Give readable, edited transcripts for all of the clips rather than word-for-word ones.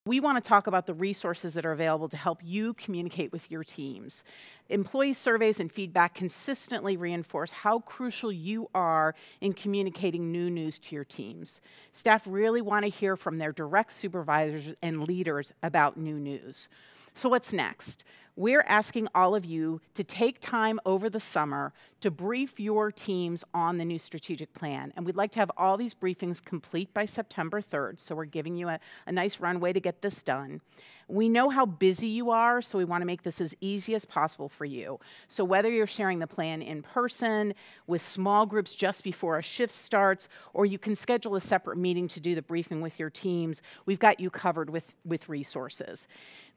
We want to talk about the resources that are available to help you communicate with your teams. Employee surveys and feedback consistently reinforce how crucial you are in communicating new news to your teams. Staff really want to hear from their direct supervisors and leaders about new news. So what's next? We're asking all of you to take time over the summer to brief your teams on the new strategic plan. And we'd like to have all these briefings complete by September 3rd, so we're giving you a nice runway to get this done. We know how busy you are, so we want to make this as easy as possible for you. So whether you're sharing the plan in person, with small groups just before a shift starts, or you can schedule a separate meeting to do the briefing with your teams, we've got you covered with resources.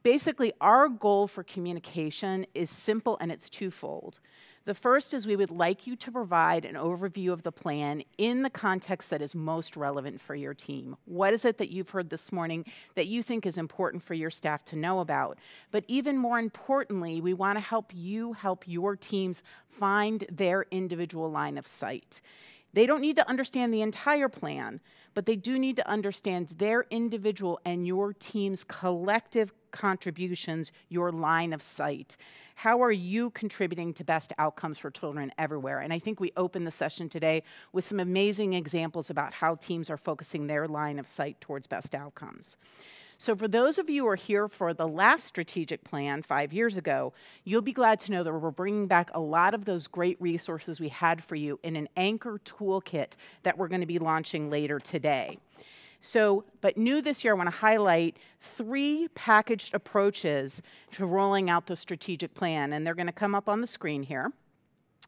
Basically, our goal for communication is simple and it's twofold. The first is we would like you to provide an overview of the plan in the context that is most relevant for your team. What is it that you've heard this morning that you think is important for your staff to know about? But even more importantly, we want to help you help your teams find their individual line of sight. They don't need to understand the entire plan, but they do need to understand their individual and your team's collective contributions, your line of sight. How are you contributing to best outcomes for children everywhere? And I think we opened the session today with some amazing examples about how teams are focusing their line of sight towards best outcomes. So for those of you who are here for the last strategic plan 5 years ago, you'll be glad to know that we're bringing back a lot of those great resources we had for you in an Anchor Toolkit that we're going to be launching later today. So, but new this year, I want to highlight 3 packaged approaches to rolling out the strategic plan, and they're going to come up on the screen here.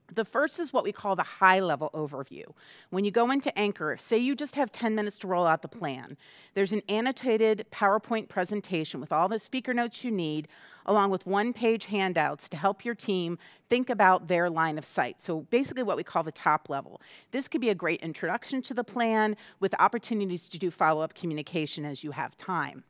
The first is what we call the high-level overview. When you go into Anchor, say you just have 10 minutes to roll out the plan. There's an annotated PowerPoint presentation with all the speaker notes you need, along with one-page handouts to help your team think about their line of sight. So basically what we call the top level. This could be a great introduction to the plan with opportunities to do follow-up communication as you have time.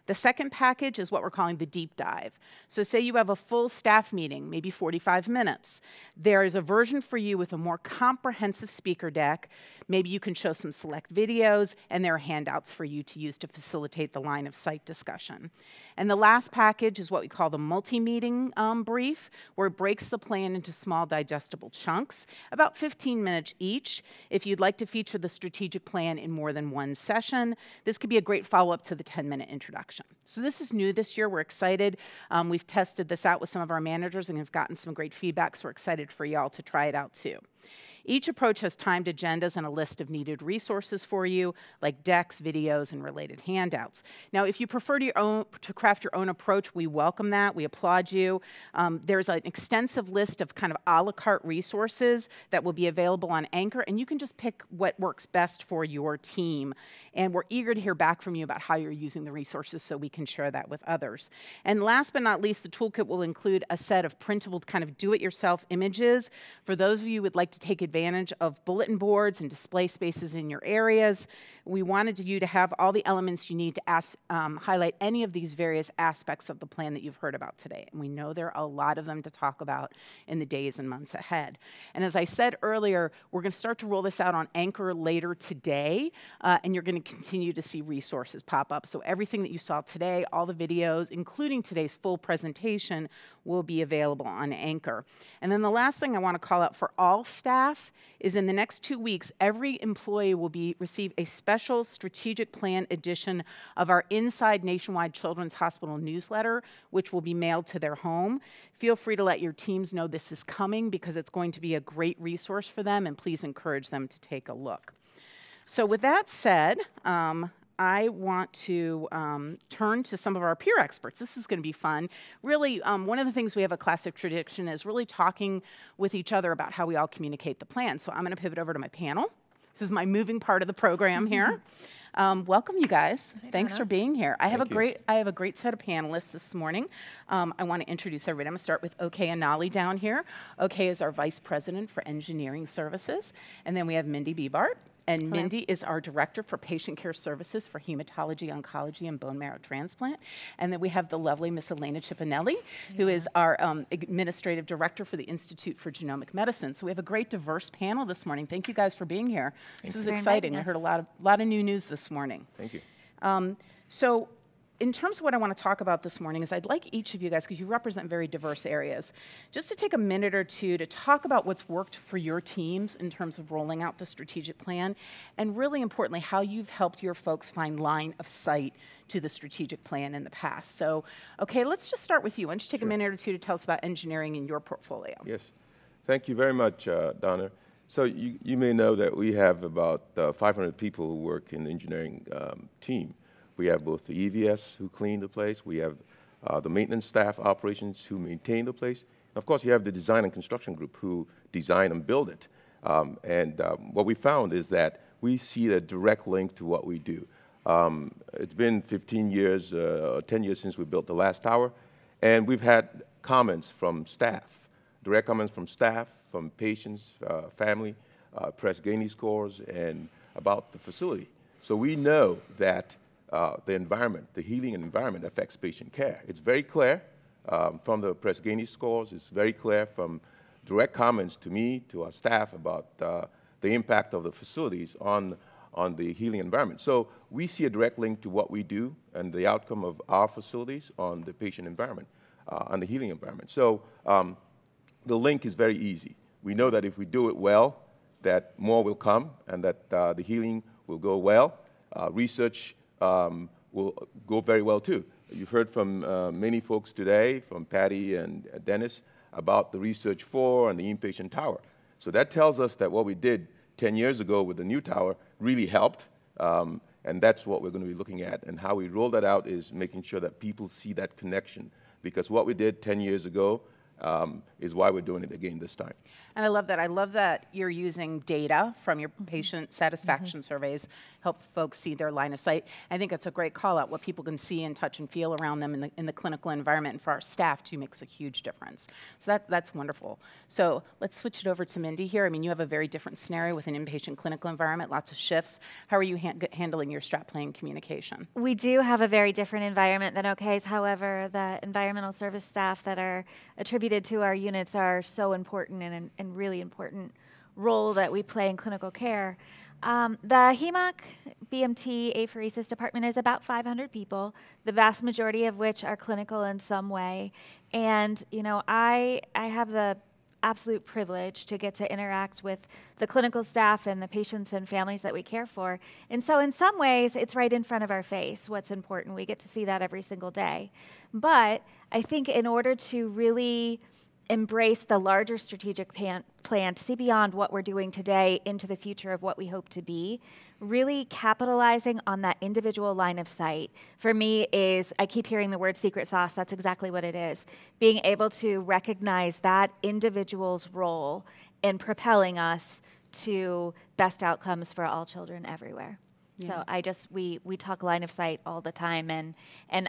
The second package is what we're calling the deep dive. So say you have a full staff meeting, maybe 45 minutes. There is a version for you with a more comprehensive speaker deck. Maybe you can show some select videos, and there are handouts for you to use to facilitate the line of sight discussion. And the last package is what we call the multi-meeting brief, where it breaks the plan into small digestible chunks, about 15 minutes each. If you'd like to feature the strategic plan in more than one session, this could be a great follow-up to the 10-minute introduction. So this is new this year. We're excited. We've tested this out with some of our managers and have gotten some great feedback, so we're excited for y'all to try it out too. Each approach has timed agendas and a list of needed resources for you, like decks, videos, and related handouts. Now, if you prefer to craft your own approach, we welcome that. We applaud you. There's an extensive list of kind of a la carte resources that will be available on Anchor, and you can just pick what works best for your team. And we're eager to hear back from you about how you're using the resources so we can share that with others. And last but not least, the toolkit will include a set of printable kind of do-it-yourself images. For those of you who would like to take advantage of bulletin boards and display spaces in your areas, we wanted you to have all the elements you need to highlight any of these various aspects of the plan that you've heard about today. And we know there are a lot of them to talk about in the days and months ahead. And as I said earlier, we're going to start to roll this out on Anchor later today, and you're going to continue to see resources pop up. So everything that you saw today, all the videos, including today's full presentation, will be available on Anchor. And then the last thing I want to call out for all staff is in the next 2 weeks, every employee will receive a special strategic plan edition of our Inside Nationwide Children's Hospital newsletter, which will be mailed to their home. Feel free to let your teams know this is coming because it's going to be a great resource for them, and please encourage them to take a look. So with that said, I want to turn to some of our peer experts. This is going to be fun. Really, one of the things we have a classic tradition is really talking with each other about how we all communicate the plan. So I'm going to pivot over to my panel. This is my moving part of the program here. Welcome, you guys. Thanks for being here. I have a great set of panelists this morning. I want to introduce everybody. I'm going to start with OK Anali down here. OK is our Vice President for Engineering Services. And then we have Mindy Biebart. And hello. Mindy is our Director for Patient Care Services for Hematology, Oncology, and Bone Marrow Transplant. And then we have the lovely Miss Elena Cippinelli, who is our Administrative Director for the Institute for Genomic Medicine. So we have a great diverse panel this morning. Thank you guys for being here. This is exciting. I heard a lot of new news this morning. Thank you. So in terms of what I want to talk about this morning is I'd like each of you guys, because you represent very diverse areas, just to take a minute or two to talk about what's worked for your teams in terms of rolling out the strategic plan, and really importantly, how you've helped your folks find line of sight to the strategic plan in the past. So, okay, let's just start with you. Why don't you take a minute or two to tell us about engineering in your portfolio? Yes. Thank you very much, Donna. So you may know that we have about 500 people who work in the engineering team. We have both the EVS who clean the place, we have the maintenance staff operations who maintain the place, and of course you have the design and construction group who design and build it. What we found is that we see a direct link to what we do. It's been 15 years, 10 years since we built the last tower, and we've had comments from staff, direct comments from staff, from patients, family, press Gini scores, and about the facility. So we know that the environment, the healing environment affects patient care. It's very clear from the press Gini scores. It's very clear from direct comments to me, to our staff about the impact of the facilities on the healing environment. So we see a direct link to what we do and the outcome of our facilities on the patient environment, on the healing environment. So the link is very easy. We know that if we do it well, that more will come and that the healing will go well. Research will go very well too. You've heard from many folks today, from Patty and Dennis, about the research for and the inpatient tower. So that tells us that what we did 10 years ago with the new tower really helped, and that's what we're going to be looking at. And how we roll that out is making sure that people see that connection, because what we did 10 years ago is why we're doing it again this time. And I love that. I love that you're using data from your patient satisfaction surveys, help folks see their line of sight. I think that's a great call out. What people can see and touch and feel around them in the clinical environment, and for our staff too, makes a huge difference. So that's wonderful. So let's switch it over to Mindy here. I mean, you have a very different scenario with an inpatient clinical environment, lots of shifts. How are you handling your strat plan communication? We do have a very different environment than OK's. However, the environmental service staff that are attributed to our units are so important and really important role that we play in clinical care. The HEMOC BMT apheresis department is about 500 people, the vast majority of which are clinical in some way. And, you know, I have the absolute privilege to get to interact with the clinical staff and the patients and families that we care for. And so in some ways, it's right in front of our face what's important. We get to see that every single day. But I think in order to really embrace the larger strategic plan, to see beyond what we're doing today into the future of what we hope to be, really capitalizing on that individual line of sight, for me is, I keep hearing the word secret sauce, that's exactly what it is. Being able to recognize that individual's role in propelling us to best outcomes for all children everywhere. Yeah. So we talk line of sight all the time, and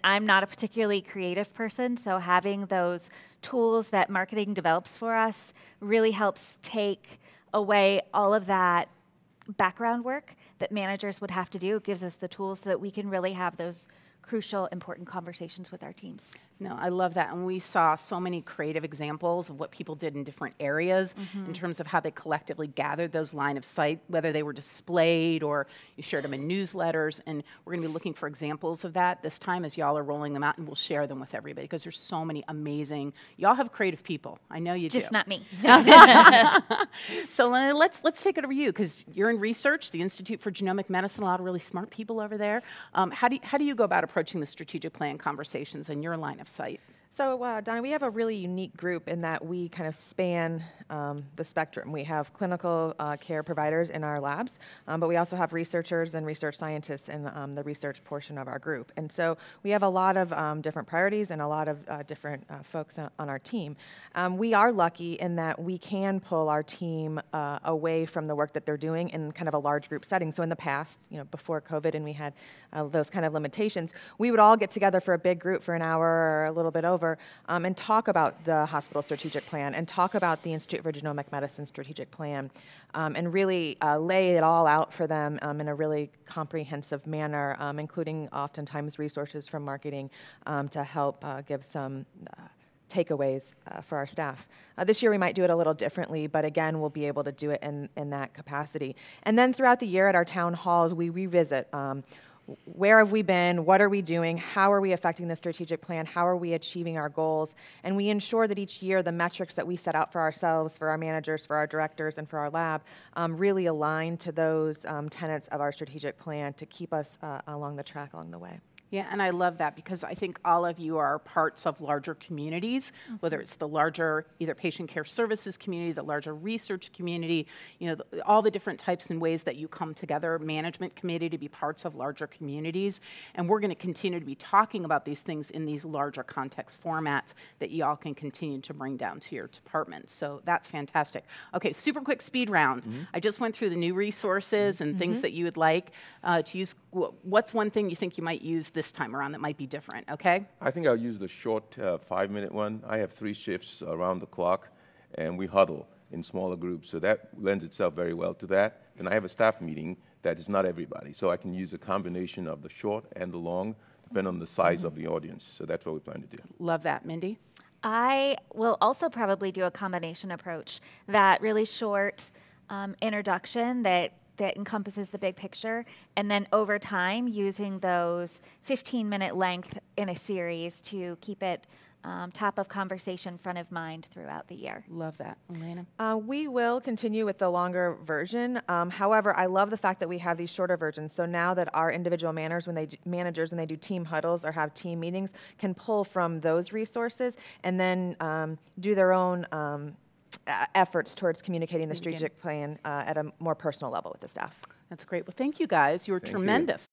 I'm not a particularly creative person, so having those tools that marketing develops for us really helps take away all of that background work that managers would have to do. It gives us the tools so that we can really have those crucial, important conversations with our teams. No, I love that. And we saw so many creative examples of what people did in different areas in terms of how they collectively gathered those line of sight, whether they were displayed or you shared them in newsletters. And we're going to be looking for examples of that this time as y'all are rolling them out, and we'll share them with everybody because there's so many amazing, y'all have creative people. I know you do. Just not me. So let's take it over to you, because you're in research, the Institute for Genomic Medicine, a lot of really smart people over there. How do you go about approaching the strategic plan conversations in your line of sight? So, Donna, we have a really unique group in that we kind of span the spectrum. We have clinical care providers in our labs, but we also have researchers and research scientists in the research portion of our group. And so we have a lot of different priorities and a lot of different folks on our team. We are lucky in that we can pull our team away from the work that they're doing in kind of a large group setting. So in the past, you know, before COVID and we had those kind of limitations, we would all get together for a big group for an hour or a little bit over and talk about the hospital strategic plan and talk about the Institute for Genomic Medicine strategic plan and really lay it all out for them in a really comprehensive manner, including oftentimes resources from marketing to help give some takeaways for our staff. This year we might do it a little differently, but again, we'll be able to do it in that capacity. And then throughout the year at our town halls, we revisit where have we been, what are we doing, how are we affecting the strategic plan, how are we achieving our goals, and we ensure that each year the metrics that we set out for ourselves, for our managers, for our directors, and for our lab really align to those tenets of our strategic plan to keep us along the track along the way. Yeah, and I love that because I think all of you are parts of larger communities, whether it's the larger either patient care services community, the larger research community, you know, all the different types and ways that you come together, management committee, to be parts of larger communities. And we're going to continue to be talking about these things in these larger context formats that you all can continue to bring down to your departments. So that's fantastic. Okay, super quick speed round. I just went through the new resources and things that you would like to use. What's one thing you think you might use this time around that might be different, okay? I think I'll use the short 5-minute one. I have 3 shifts around the clock, and we huddle in smaller groups, so that lends itself very well to that. Then I have a staff meeting that is not everybody, so I can use a combination of the short and the long, depending on the size of the audience. So that's what we plan to do. Love that. Mindy? I will also probably do a combination approach, that really short introduction that encompasses the big picture, and then over time using those 15-minute length in a series to keep it top of conversation, front of mind throughout the year. Love that. Elena? We will continue with the longer version. However, I love the fact that we have these shorter versions. So now that our individual managers, when they do team huddles or have team meetings, can pull from those resources and then do their own efforts towards communicating the strategic plan at a more personal level with the staff. That's great. Well, thank you guys. You were tremendous.